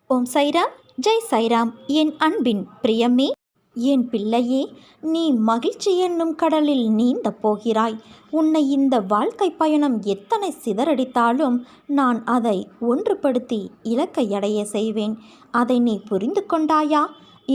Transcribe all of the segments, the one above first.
ஓம் சைராம், ஜெய் சைராம். என் அன்பின் பிரியமே, என் பிள்ளையே, நீ மகிழ்ச்சி என்னும் கடலில் நீந்த போகிறாய். உன்னை இந்த வாழ்க்கை பயணம் எத்தனை சிதறடித்தாலும் நான் அதை ஒன்றுபடுத்தி இலக்கை அடைய செய்வேன். அதை நீ புரிந்து கொண்டாயா?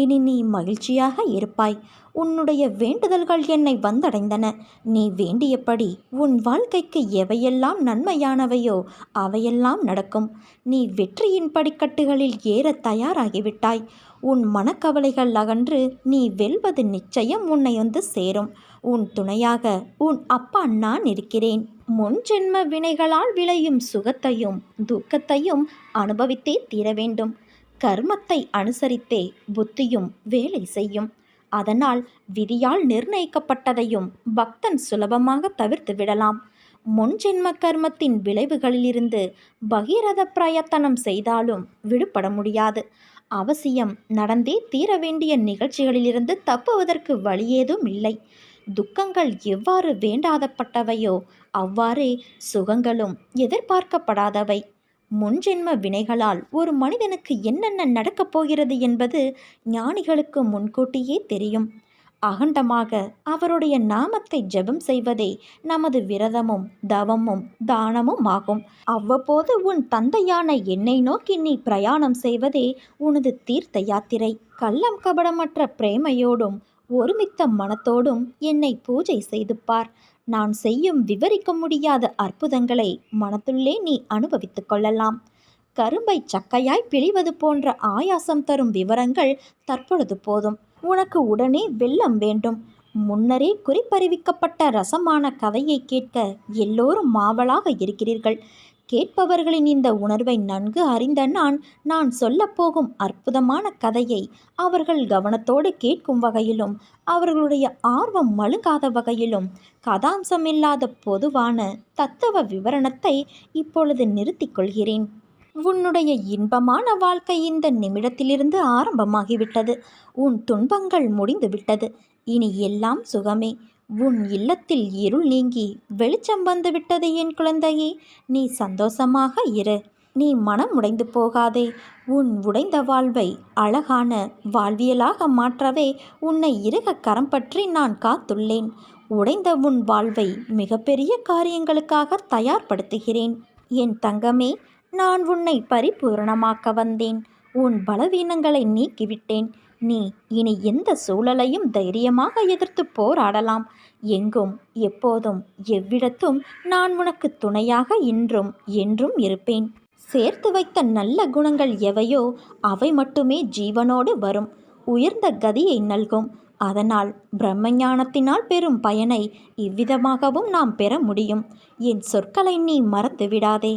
இனி நீ மகிழ்ச்சியாக இருப்பாய். உன்னுடைய வேண்டுதல்கள் என்னை வந்தடைந்தன. நீ வேண்டியபடி உன் வாழ்க்கைக்கு எவையெல்லாம் நன்மையானவையோ அவையெல்லாம் நடக்கும். நீ வெற்றியின் படிக்கட்டுகளில் ஏற தயாராகிவிட்டாய். உன் மனக்கவலைகள் அகன்று நீ வெல்வது நிச்சயம் உன்னை வந்து சேரும். உன் துணையாக உன் அப்பா நான் இருக்கிறேன். முன் ஜென்ம வினைகளால் விளையும் சுகத்தையும் துக்கத்தையும் அனுபவித்தே தீர வேண்டும். கர்மத்தை அனுசரித்தே புத்தியும் வேலை செய்யும். அதனால் விதியால் நிர்ணயிக்கப்பட்டதையும் பக்தன் சுலபமாக தவிர்த்து விடலாம். முன்ஜென்ம கர்மத்தின் விளைவுகளிலிருந்து பகீரத பிரயத்தனம் செய்தாலும் விடுபட முடியாது. அவசியம் நடந்தே தீர வேண்டிய நிகழ்ச்சிகளிலிருந்து தப்புவதற்கு வழியேதும் இல்லை. துக்கங்கள் எவ்வாறு வேண்டாதப்பட்டவையோ அவ்வாறே சுகங்களும் எதிர்பார்க்கப்படாதவை. முன்ஜென்ம வினைகளால் ஒரு மனிதனுக்கு என்னென்ன நடக்கப் போகிறது என்பது ஞானிகளுக்கு முன்கூட்டியே தெரியும். அகண்டமாக அவருடைய நாமத்தை ஜெபம் செய்வதே நமது விரதமும் தவமும் தானமும் ஆகும். அவ்வப்போது உன் தந்தையான என்னை நோக்கி நீ பிரயாணம் செய்வதே உனது தீர்த்த யாத்திரை. கள்ளம் கபடமற்ற பிரேமையோடும் ஒருமித்த மனத்தோடும் என்னை பூஜை செய்து பார். நான் செய்யும் விவரிக்க முடியாத அற்புதங்களை மனத்துள்ளே நீ அனுபவித்துக் கொள்ளலாம். கரும்பை சக்கையாய் பிழிவது போன்ற ஆயாசம் தரும் விவரங்கள் தற்பொழுது போதும். உனக்கு உடனே வெள்ளம் வேண்டும். முன்னரே குறிப்பறிவிக்கப்பட்ட ரசமான கதையை கேட்க எல்லோரும் ஆவலாக இருக்கிறீர்கள். கேட்பவர்களின் இந்த உணர்வை நன்கு அறிந்த நான் சொல்லப்போகும் அற்புதமான கதையை அவர்கள் கவனத்தோடு கேட்கும் வகையிலும் அவர்களுடைய ஆர்வம் மழுங்காத வகையிலும் கதாம்சமில்லாத பொதுவான தத்துவ விவரணத்தை இப்பொழுது நிறுத்திக் கொள்கிறேன். உன்னுடைய இன்பமான வாழ்க்கை இந்த நிமிடத்திலிருந்து ஆரம்பமாகிவிட்டது. உன் துன்பங்கள் முடிந்துவிட்டது. இனி எல்லாம் சுகமே. உன் இல்லத்தில் இருள் நீங்கி வெளிச்சம் வந்துவிட்டது என் குழந்தையே. நீ சந்தோஷமாக இரு. நீ மனம் உடைந்து போகாதே. உன் உடைந்த வாழ்வை அழகான வாழ்வியலாக மாற்றவே உன்னை இறுக கரம் பற்றி நான் காத்துள்ளேன். உடைந்த உன் வாழ்வை மிகப்பெரிய காரியங்களுக்காக தயார்படுத்துகிறேன். என் தங்கமே, நான் உன்னை பரிபூரணமாக்க வந்தேன். உன் பலவீனங்களை நீக்கிவிட்டேன். நீ இனி எந்த சூழலையும் தைரியமாக எதிர்த்து போராடலாம். எங்கும் எப்போதும் எவ்விடத்தும் நான் உனக்கு துணையாக இன்றும் என்றும் இருப்பேன். சேர்த்து வைத்த நல்ல குணங்கள் எவையோ அவை மட்டுமே ஜீவனோடு வரும். உயர்ந்த கதியை நல்கும். அதனால் பிரம்மஞானத்தினால் பெறும் பயனை இவ்விதமாகவும் நாம் பெற முடியும். என் சொற்களை நீ மறந்து விடாதே.